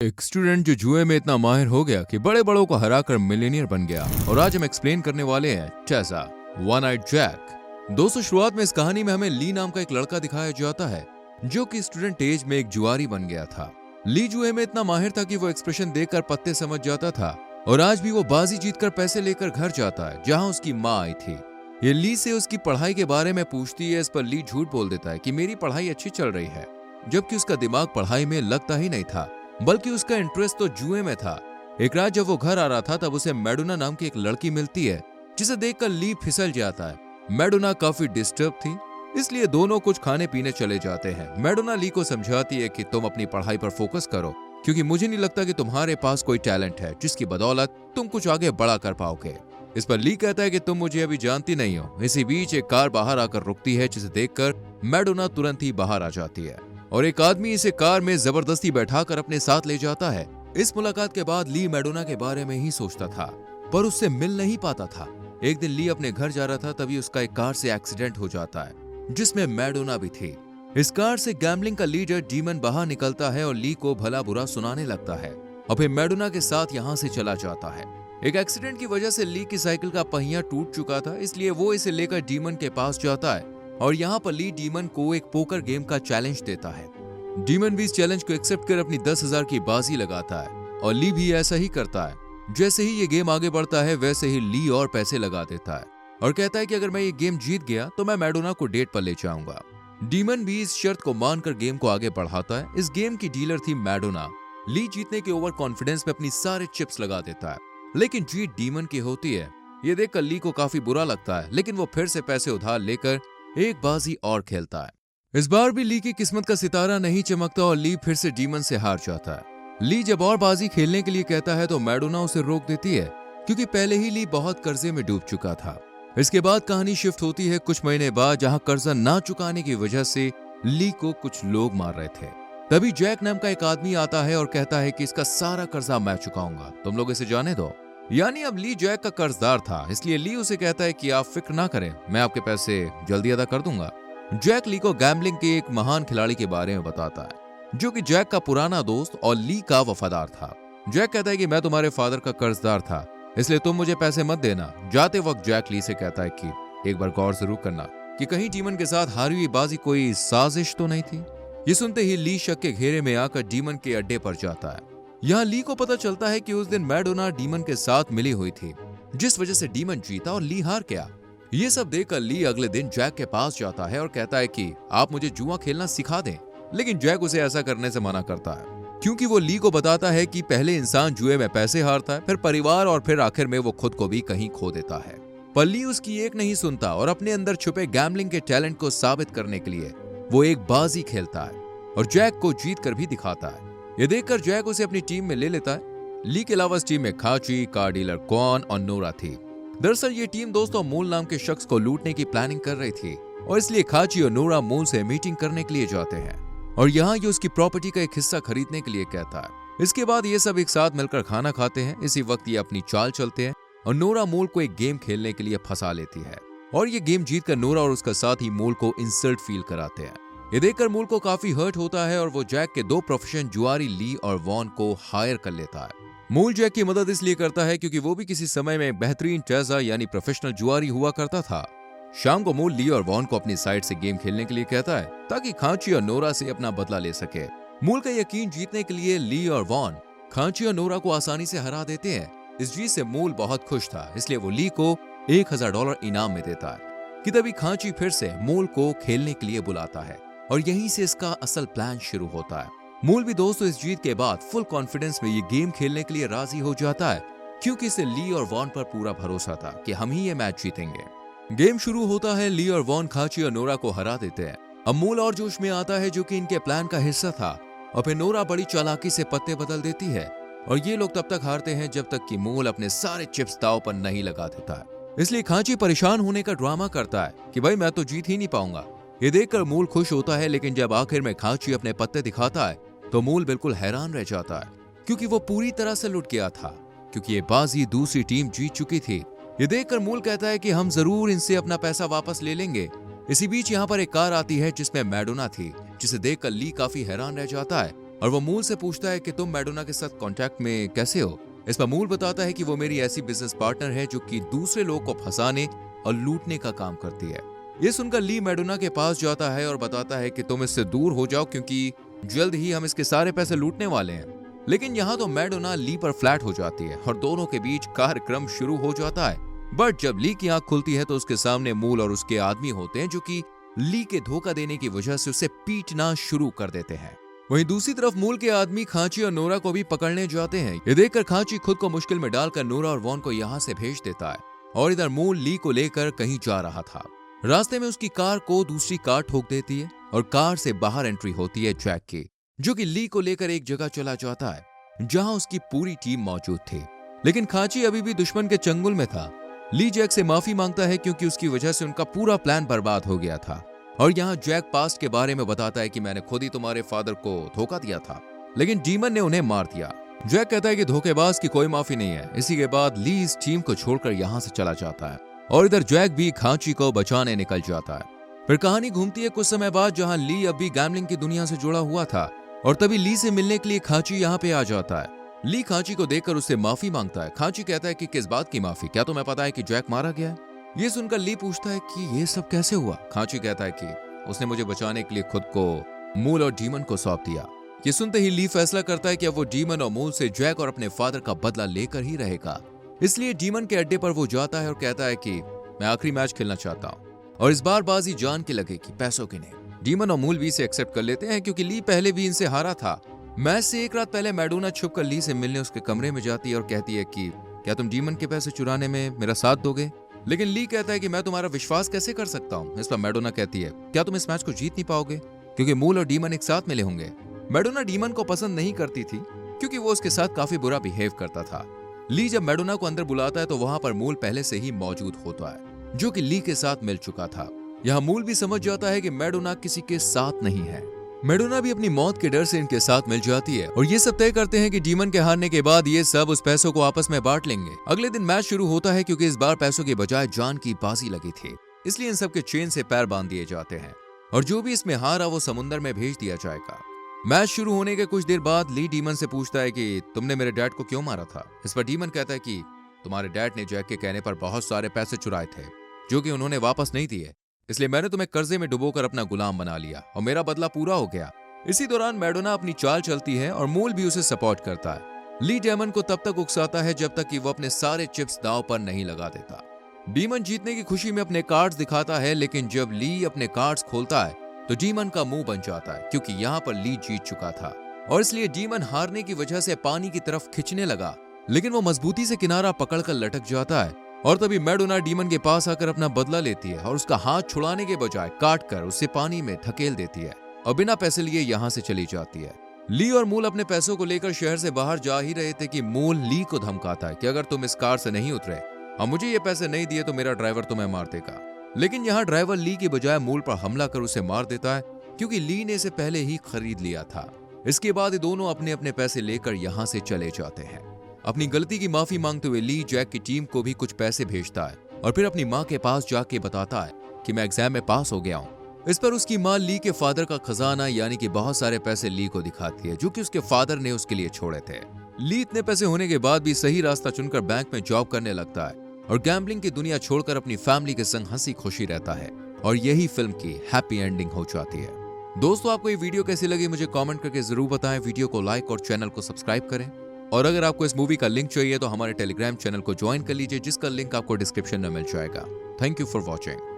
एक स्टूडेंट जो जुए में इतना माहिर हो गया कि बड़े बड़ों को हराकर मिलियनियर बन गया। और आज हम एक्सप्लेन करने वाले हैं टेसा वन आइड जैक। दोस्तों, शुरुआत में इस कहानी में हमें ली नाम का एक लड़का दिखाया जाता है जो कि स्टूडेंट एज में एक जुआरी बन गया था। ली जुए में इतना माहिर था कि वो एक्सप्रेशन देखकर पत्ते समझ जाता था और आज भी वो बाजी जीतकर पैसे लेकर घर जाता है जहां उसकी माँ आई थी। ये ली से उसकी पढ़ाई के बारे में पूछती है। इस पर ली झूठ बोल देता है कि मेरी पढ़ाई अच्छी चल रही है, जबकि उसका दिमाग पढ़ाई में लगता ही नहीं था, बल्कि उसका इंटरेस्ट तो जुए में था। एक रात जब वो घर आ रहा था तब उसे मैडोना नाम की एक लड़की मिलती है जिसे देखकर ली फिसल जाता है। मैडोना काफी डिस्टर्ब थी, इसलिए दोनों कुछ खाने पीने चले जाते हैं। मैडोना ली को समझाती है कि तुम अपनी पढ़ाई पर फोकस करो, क्योंकि मुझे नहीं लगता कि तुम्हारे पास कोई टैलेंट है जिसकी बदौलत तुम कुछ आगे बड़ा कर पाओगे। इस पर ली कहता है कि तुम मुझे अभी जानती नहीं हो। इसी बीच एक कार बाहर आकर रुकती है जिसे देखकर मैडोना तुरंत ही बाहर आ जाती है और एक आदमी इसे कार में जबरदस्ती बैठाकर अपने साथ ले जाता है। इस मुलाकात के बाद ली मैडोना के बारे में ही सोचता था, पर उससे मिल नहीं पाता था। एक दिन ली अपने घर जा रहा था, तभी उसका एक कार से एक्सीडेंट हो जाता है जिसमें मैडोना भी थी। इस कार से गैम्बलिंग का लीडर डीमन बाहर निकलता है और ली को भला बुरा सुनाने लगता है और फिर मैडोना के साथ यहाँ से चला जाता है। एक एक्सीडेंट की वजह से ली की साइकिल का पहिया टूट चुका था, इसलिए वो इसे लेकर डीमन के पास जाता है और यहाँ पर ली डीमन को एक पोकर गेम का चैलेंज देता है। डीमन भी इस चैलेंज को एक्सेप्ट कर अपनी 10,000 की बाजी लगाता है और ली भी ऐसा ही करता है। जैसे ही ये गेम आगे बढ़ता है वैसे ही ली और पैसे लगा देता है और कहता है कि अगर मैं ये गेम जीत गया तो मैं मैडोना को डेट पर ले जाऊंगा। डीमन भी इस शर्त को मानकर गेम को आगे बढ़ाता है। इस गेम की डीलर थी मैडोना। ली जीतने के ओवर कॉन्फिडेंस में अपनी सारे चिप्स लगा देता है, लेकिन जीत डीमन की होती है। ये देखकर ली को काफी बुरा लगता है, लेकिन वो फिर से पैसे उधार लेकर एक बाजी और खेलता है। इस बार भी ली की किस्मत का सितारा नहीं चमकता और ली फिर से डीमन से हार जाता है। ली जब और बाजी खेलने के लिए कहता है तो मैडोना उसे रोक देती है, क्योंकि पहले ही ली बहुत कर्जे में डूब चुका था। इसके बाद कहानी शिफ्ट होती है कुछ महीने बाद, जहां कर्जा ना चुकाने की वजह से ली को कुछ लोग मार रहे थे। तभी जैक नाम का एक आदमी आता है और कहता है कि इसका सारा कर्जा मैं चुकाऊंगा, तुम लोग इसे जाने दो। यानी अब ली जैक का कर्जदार था, इसलिए ली उसे कहता है कि आप फिक्र ना करें, मैं आपके पैसे जल्दी अदा कर दूंगा। जैक ली को गैम्बलिंग के एक महान खिलाड़ी के बारे में बताता है जो कि जैक का पुराना दोस्त और ली का वफादार था। जैक कहता है कि मैं तुम्हारे फादर का कर्जदार था, इसलिए तुम मुझे पैसे मत देना। जाते वक्त जैक ली से कहता है कि एक बार गौर जरूर करना कि कहीं डीमन के साथ हारी हुई बाजी कोई साजिश तो नहीं थी। ये सुनते ही ली शक के घेरे में आकर डीमन के अड्डे पर जाता है। यहाँ ली को पता चलता है कि उस दिन मैडोना डीमन के साथ मिली हुई थी, जिस वजह से डीमन जीता और ली हार गया। ये सब देखकर ली अगले दिन जैक के पास जाता है और कहता है कि आप मुझे जुआ खेलना सिखा दें, लेकिन जैक उसे ऐसा करने से मना करता है, क्योंकि वो ली को बताता है कि पहले इंसान जुए में पैसे हारता है, फिर परिवार और फिर आखिर में वो खुद को भी कहीं खो देता है। पर ली उसकी एक नहीं सुनता और अपने अंदर छुपे गैम्बलिंग के टैलेंट को साबित करने के लिए वो एक बाजी खेलता है और जैक को जीत कर भी दिखाता है। ये देखकर जैक उसे अपनी टीम में ले लेता है। ली के अलावा इस टीम में खाची, कार डीलर क्वान और नोरा थी। दरअसल ये टीम दोस्तों मूल नाम के शख्स को लूटने की प्लानिंग कर रही थी और इसलिए खाची और नोरा मूल से मीटिंग करने के लिए जाते हैं और यहाँ ये उसकी प्रॉपर्टी का एक हिस्सा खरीदने के लिए कहता है। इसके बाद ये सब एक साथ मिलकर खाना खाते हैं। इसी वक्त ये अपनी चाल चलते हैं और नोरा मूल को एक गेम खेलने के लिए फंसा लेती है और ये गेम जीतकर नोरा और उसका साथी मूल को इंसल्ट फील कराते हैं। ये देखकर मूल को काफी हर्ट होता है और वो जैक के दो प्रोफेशन जुआरी ली और वॉन को हायर कर लेता है। मूल जैक की मदद इसलिए करता है क्योंकि वो भी किसी समय में बेहतरीन टेसा यानी प्रोफेशनल जुआरी हुआ करता था। शाम को मूल ली और वॉन को अपनी साइड से गेम खेलने के लिए कहता है ताकि खांची और नोरा से अपना बदला ले सके। मूल का यकीन जीतने के लिए ली और वॉन खांची और नोरा को आसानी से हरा देते हैं। इस जीत से मूल बहुत खुश था, इसलिए वो ली को $1,000 इनाम में देता है कि तभी खांची फिर से मूल को खेलने के लिए बुलाता है और यहीं से इसका असल प्लान शुरू होता है। मूल भी दोस्तों इस जीत के बाद फुल कॉन्फिडेंस में ये गेम खेलने के लिए राजी हो जाता है, क्योंकि इसे ली और वॉन पर पूरा भरोसा था कि हम ही ये मैच जीतेंगे। गेम शुरू होता है। ली और वॉन खाची और नोरा को हरा देते हैं। अब मूल और जोश में आता है जो कि इनके प्लान का हिस्सा था और फिर नोरा बड़ी चालाकी से पत्ते बदल देती है और ये लोग तब तक हारते हैं जब तक कि मूल अपने सारे चिप्स दांव पर नहीं लगा देता है। इसलिए खाची परेशान होने का ड्रामा करता है कि भाई मैं तो जीत ही नहीं पाऊंगा। ये देखकर मूल खुश होता है, लेकिन जब आखिर में खाची अपने पत्ते दिखाता है तो मूल बिल्कुल हैरान रह जाता है, क्योंकि वो पूरी तरह से लुट गया था, क्योंकि ये बाजी दूसरी टीम जीत चुकी थी। ये देखकर मूल कहता है कि हम जरूर इनसे अपना पैसा वापस ले लेंगे। इसी बीच यहाँ पर एक कार आती है जिसमें मैडोना थी, जिसे देखकर ली काफी हैरान रह जाता है और वो मूल से पूछता है कि तुम मैडोना के साथ कांटेक्ट में कैसे हो। इस पर मूल बताता है कि वो मेरी ऐसी बिजनेस पार्टनर है जो कि दूसरे लोगों को फंसाने और लूटने का काम करती है। ये सुनकर ली मैडोना के पास जाता है और बताता है कि तुम इससे दूर हो जाओ क्योंकि जल्द ही हम इसके सारे पैसे लूटने वाले हैं। लेकिन यहाँ तो मैडोना ली पर फ्लैट हो जाती है और दोनों के बीच कार्यक्रम शुरू हो जाता है। बट जब ली की आंख खुलती है तो उसके सामने मूल और उसके आदमी होते हैं जो कि ली के धोखा देने की वजह से उसे पीटना शुरू कर देते हैं। वहीं दूसरी तरफ मूल के आदमी खांची और नोरा को भी पकड़ने जाते हैं। ये देखकर खांची खुद को मुश्किल में डालकर नोरा और वॉन को यहाँ से भेज देता है और इधर मूल ली को लेकर कहीं जा रहा था। रास्ते में उसकी कार को दूसरी कार ठोक देती है और कार से बाहर एंट्री होती है जैक की, जो कि ली को लेकर एक जगह चला जाता है जहां उसकी पूरी टीम मौजूद थी। लेकिन खांची अभी भी दुश्मन के चंगुल में था। ली जैक से माफी मांगता है क्योंकि उसकी वजह से उनका पूरा प्लान बर्बाद हो गया था। और यहाँ जैक पास्ट के बारे में बताता है कि मैंने खुद ही तुम्हारे फादर को धोखा दिया था, लेकिन डीमन ने उन्हें मार दिया। जैक कहता है कि धोखेबाज की कोई माफी नहीं है। इसी के बाद ली इस टीम को छोड़कर यहाँ से चला जाता है और इधर जैक भी खांची को बचाने निकल जाता है। फिर कहानी घूमती है कुछ समय बाद जहाँ ली अभी गैम्बलिंग की दुनिया से जुड़ा हुआ था और तभी ली से मिलने के लिए खांची यहाँ पे आ जाता है। ली खांची को देखकर उससे माफी मांगता है। खांची कहता है कि किस बात की माफी, क्या तुम्हें पता है कि जैक मारा गया है? ये सुनकर ली पूछता है कि ये सब कैसे हुआ। खांची कहता है कि उसने मुझे बचाने के लिए खुद को मूल और डीमन को सौंप दिया। ये सुनते ही ली फैसला करता है कि अब वो डीमन और मूल से जैक और अपने फादर का बदला लेकर ही रहेगा। इसलिए डीमन के अड्डे पर वो जाता है और कहता है कि मैं आखिरी मैच खेलना चाहता हूँ और इस बार बाजी जान के लगेगी, पैसों की नहीं। डीमन और मूल भी इसे एक्सेप्ट कर लेते हैं क्योंकि ली पहले भी इनसे हारा था। मैच से एक रात पहले मैडोना छुपकर ली से मिलने उसके कमरे में जाती है और कहती है कि क्या तुम डीमन के पैसे चुराने में मेरा साथ दोगे? लेकिन ली कहता है कि मैं तुम्हारा विश्वास कैसे कर सकता हूँ। इस पर मैडोना कहती है क्या तुम इस मैच को जीत नहीं पाओगे क्योंकि मूल और डीमन एक साथ मिले होंगे। मैडोना डीमन को पसंद नहीं करती थी क्योंकि वो उसके साथ काफी बुरा बिहेव करता था। ली जब मैडोना को अंदर बुलाता है तो वहां पर मूल पहले से ही मौजूद होता है जो कि ली के साथ मिल चुका था। यहाँ मूल भी समझ जाता है कि मैडोना किसी के साथ नहीं है। मैडोना भी अपनी मौत के डर से इनके साथ मिल जाती है और ये सब तय करते हैं कि डीमन के हारने के बाद ये सब उस पैसों को आपस में बांट लेंगे। अगले दिन मैच शुरू होता है क्योंकि इस बार पैसों के बजाय जान की बाजी लगी थी, इसलिए इन सब के चेन से पैर बांध दिए जाते हैं और जो भी इसमें हारा वो समुद्र में भेज दिया जाएगा। मैच शुरू होने के कुछ देर बाद ली डीमन से पूछता है कि तुमने मेरे डैड को क्यों मारा था। इस पर डीमन कहता है कि तुम्हारे डैड ने जैक के कहने पर बहुत सारे पैसे चुराए थे जो कि उन्होंने वापस नहीं दिए, इसलिए मैंने तुम्हें कर्जे में डुबोकर अपना गुलाम बना लिया और मेरा बदला पूरा हो गया। इसी दौरान मैडोना अपनी चाल चलती है और मूल भी उसे सपोर्ट करता है। ली डेमन को तब तक उकसाता है जब तक कि वो अपने सारे चिप्स दांव पर नहीं लगा देता। डीमन जीतने की खुशी में अपने कार्ड्स दिखाता है, लेकिन जब ली अपने कार्ड्स खोलता है तो डीमन का मुंह बन जाता है क्योंकि यहाँ पर ली जीत चुका था और इसलिए डीमन हारने की वजह से पानी की तरफ खिंचने लगा, लेकिन वो मजबूती से किनारा पकड़कर लटक जाता है और तभी मैडोना डीमन के पास आकर अपना बदला लेती है और उसका हाथ छुड़ाने के बजाय काटकर उसे पानी में धकेल देती है और बिना पैसे लिए यहाँ से चली जाती है। ली और मूल अपने पैसों को लेकर शहर से बाहर जा ही रहे थे कि मूल ली को धमकाता है कि अगर तुम इस कार से नहीं उतरे और मुझे ये पैसे नहीं दिए तो मेरा ड्राइवर तुम्हें मार देगा। लेकिन यहाँ ड्राइवर ली की बजाय मूल पर हमला कर उसे मार देता है क्योंकि ली ने इसे पहले ही खरीद लिया था। इसके बाद ये दोनों अपने अपने पैसे लेकर यहाँ से चले जाते हैं। अपनी गलती की माफी मांगते हुए ली जैक की टीम को भी कुछ पैसे भेजता है और फिर अपनी माँ के पास जाके बताता है कि मैं एग्जाम में पास हो गया हूँ। इस पर उसकी माँ ली के फादर का खजाना यानी कि बहुत सारे पैसे ली को दिखाती है जो कि उसके फादर ने उसके लिए छोड़े थे। ली इतने पैसे होने के बाद भी सही रास्ता चुनकर बैंक में जॉब करने लगता है और गैम्बलिंग की दुनिया छोड़कर अपनी फैमिली के संग हंसी खुशी रहता है और यही फिल्म की हैप्पी एंडिंग हो जाती है। दोस्तों, आपको ये वीडियो कैसी लगी मुझे कमेंट करके जरूर बताएं। वीडियो को लाइक और चैनल को सब्सक्राइब करें और अगर आपको इस मूवी का लिंक चाहिए तो हमारे टेलीग्राम चैनल को ज्वाइन कर लीजिए जिसका लिंक आपको डिस्क्रिप्शन में मिल जाएगा। Thank you for watching.